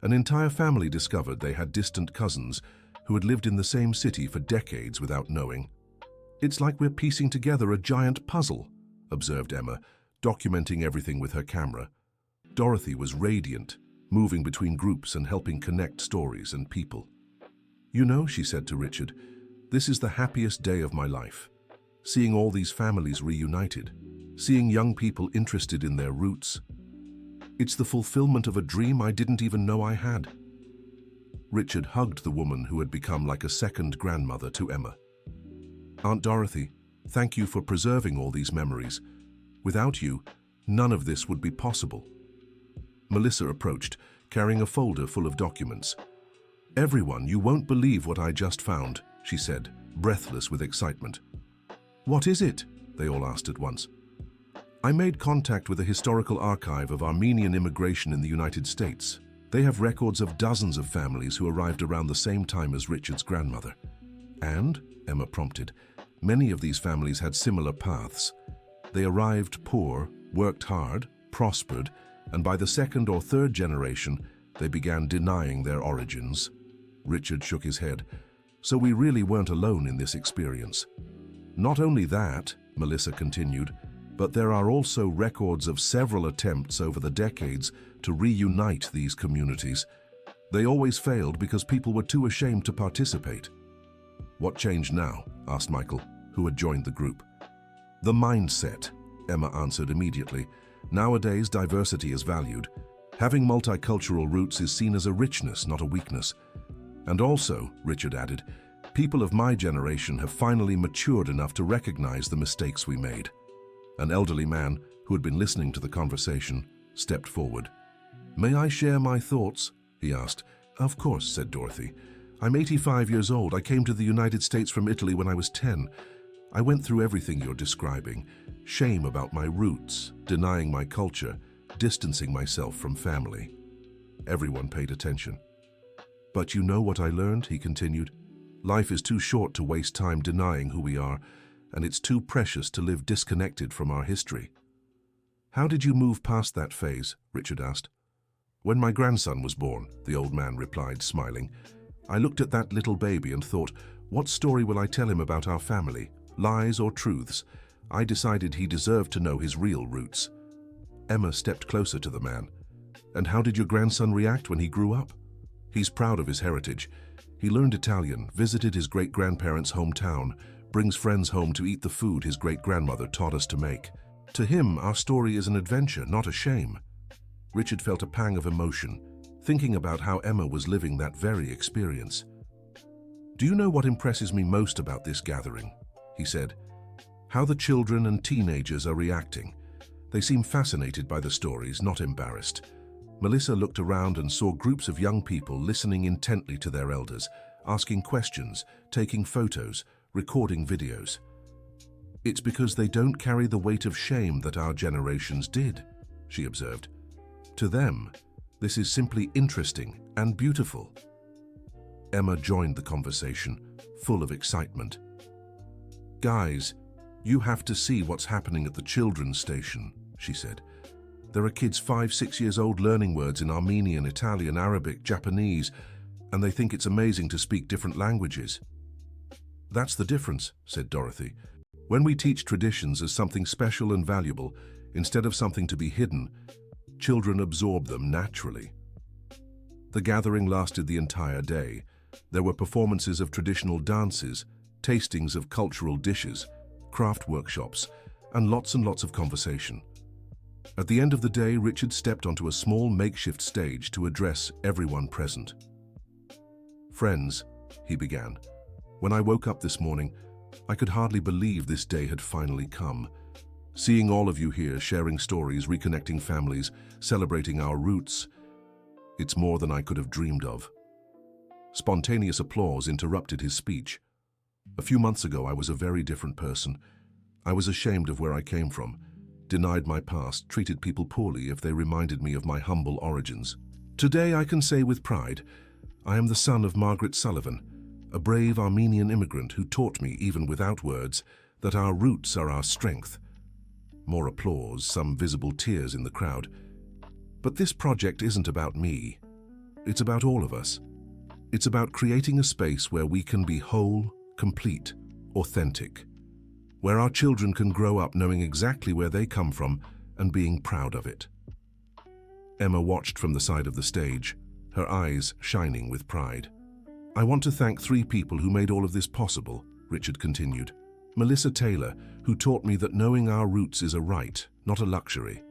An entire family discovered they had distant cousins who had lived in the same city for decades without knowing. "It's like we're piecing together a giant puzzle," observed Emma, documenting everything with her camera. Dorothy was radiant, moving between groups and helping connect stories and people. "You know," she said to Richard, "this is the happiest day of my life. Seeing all these families reunited, seeing young people interested in their roots. It's the fulfillment of a dream I didn't even know I had." Richard hugged the woman who had become like a second grandmother to Emma. "Aunt Dorothy, thank you for preserving all these memories. Without you, none of this would be possible." Melissa approached, carrying a folder full of documents. "Everyone, you won't believe what I just found," she said, breathless with excitement. "What is it?" they all asked at once. "I made contact with the historical archive of Armenian immigration in the United States. They have records of dozens of families who arrived around the same time as Richard's grandmother. And," Emma prompted, "many of these families had similar paths. They arrived poor, worked hard, prospered, and by the second or third generation, they began denying their origins." Richard shook his head. "So we really weren't alone in this experience." "Not only that," Melissa continued, "but there are also records of several attempts over the decades to reunite these communities. They always failed because people were too ashamed to participate." "What changed now?" asked Michael, who had joined the group. "The mindset," Emma answered immediately. "Nowadays, diversity is valued. Having multicultural roots is seen as a richness, not a weakness. And also," Richard added, "people of my generation have finally matured enough to recognize the mistakes we made." An elderly man, who had been listening to the conversation, stepped forward. "May I share my thoughts?" he asked. "Of course," said Dorothy. "I'm 85 years old. I came to the United States from Italy when I was 10. I went through everything you're describing. Shame about my roots, denying my culture, distancing myself from family." Everyone paid attention. "But you know what I learned?" he continued. "Life is too short to waste time denying who we are, and it's too precious to live disconnected from our history." "How did you move past that phase?" Richard asked. "When my grandson was born," the old man replied, smiling. "I looked at that little baby and thought, what story will I tell him about our family, lies or truths? I decided he deserved to know his real roots." Emma stepped closer to the man. "And how did your grandson react when he grew up?" "He's proud of his heritage. He learned Italian, visited his great-grandparents' hometown, brings friends home to eat the food his great-grandmother taught us to make. To him, our story is an adventure, not a shame." Richard felt a pang of emotion, thinking about how Emma was living that very experience. "Do you know what impresses me most about this gathering?" he said. "How the children and teenagers are reacting. They seem fascinated by the stories, not embarrassed." Melissa looked around and saw groups of young people listening intently to their elders, asking questions, taking photos, recording videos. "It's because they don't carry the weight of shame that our generations did," she observed. "To them, this is simply interesting and beautiful." Emma joined the conversation, full of excitement. "Guys, you have to see what's happening at the children's station," she said. "There are kids 5, 6 years old learning words in Armenian, Italian, Arabic, Japanese, and they think it's amazing to speak different languages." "That's the difference," said Dorothy. "When we teach traditions as something special and valuable, instead of something to be hidden, children absorb them naturally." The gathering lasted the entire day. There were performances of traditional dances, tastings of cultural dishes, craft workshops, and lots of conversation. At the end of the day, Richard stepped onto a small makeshift stage to address everyone present. "Friends," he began, "when I woke up this morning, I could hardly believe this day had finally come. Seeing all of you here sharing stories, reconnecting families, celebrating our roots, it's more than I could have dreamed of." Spontaneous applause interrupted his speech. "A few months ago, I was a very different person. I was ashamed of where I came from, denied my past, treated people poorly if they reminded me of my humble origins. Today, I can say with pride, I am the son of Margaret Sullivan, a brave Armenian immigrant who taught me, even without words, that our roots are our strength." More applause, some visible tears in the crowd. "But this project isn't about me. It's about all of us. It's about creating a space where we can be whole, complete, authentic, where our children can grow up knowing exactly where they come from and being proud of it." Emma watched from the side of the stage, her eyes shining with pride. "I want to thank 3 people who made all of this possible," Richard continued. "Melissa Taylor, who taught me that knowing our roots is a right, not a luxury.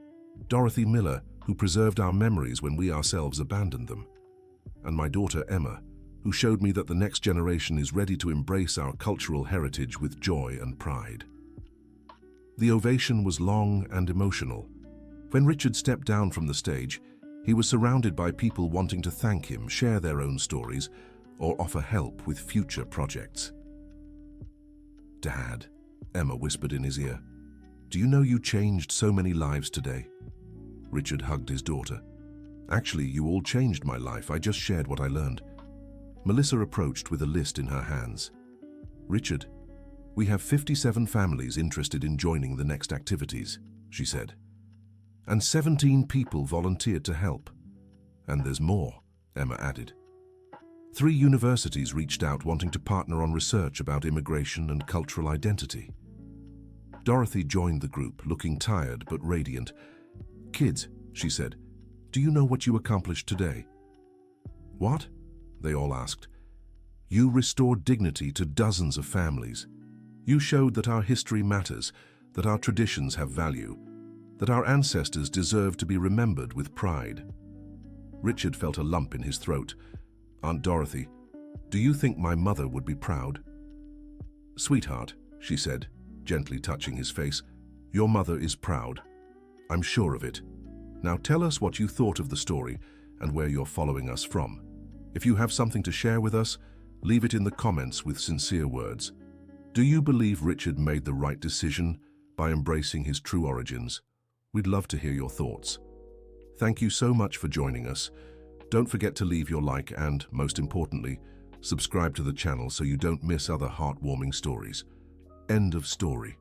Dorothy Miller, who preserved our memories when we ourselves abandoned them. And my daughter Emma, who showed me that the next generation is ready to embrace our cultural heritage with joy and pride." The ovation was long and emotional. When Richard stepped down from the stage, he was surrounded by people wanting to thank him, share their own stories, or offer help with future projects. "Dad," Emma whispered in his ear, "do you know you changed so many lives today?" Richard hugged his daughter. "Actually, you all changed my life. I just shared what I learned." Melissa approached with a list in her hands. "Richard, we have 57 families interested in joining the next activities," she said. "And 17 people volunteered to help. And there's more," Emma added. 3 universities reached out wanting to partner on research about immigration and cultural identity. Dorothy joined the group, looking tired but radiant. "Kids," she said, "do you know what you accomplished today?" "What?" they all asked. "You restored dignity to dozens of families. You showed that our history matters, that our traditions have value, that our ancestors deserve to be remembered with pride." Richard felt a lump in his throat. "Aunt Dorothy, do you think my mother would be proud?" "Sweetheart," she said, gently touching his face, "your mother is proud. I'm sure of it. Now tell us what you thought of the story and where you're following us from. If you have something to share with us, leave it in the comments with sincere words. Do you believe Richard made the right decision by embracing his true origins? We'd love to hear your thoughts. Thank you so much for joining us. Don't forget to leave your like and, most importantly, subscribe to the channel so you don't miss other heartwarming stories. End of story.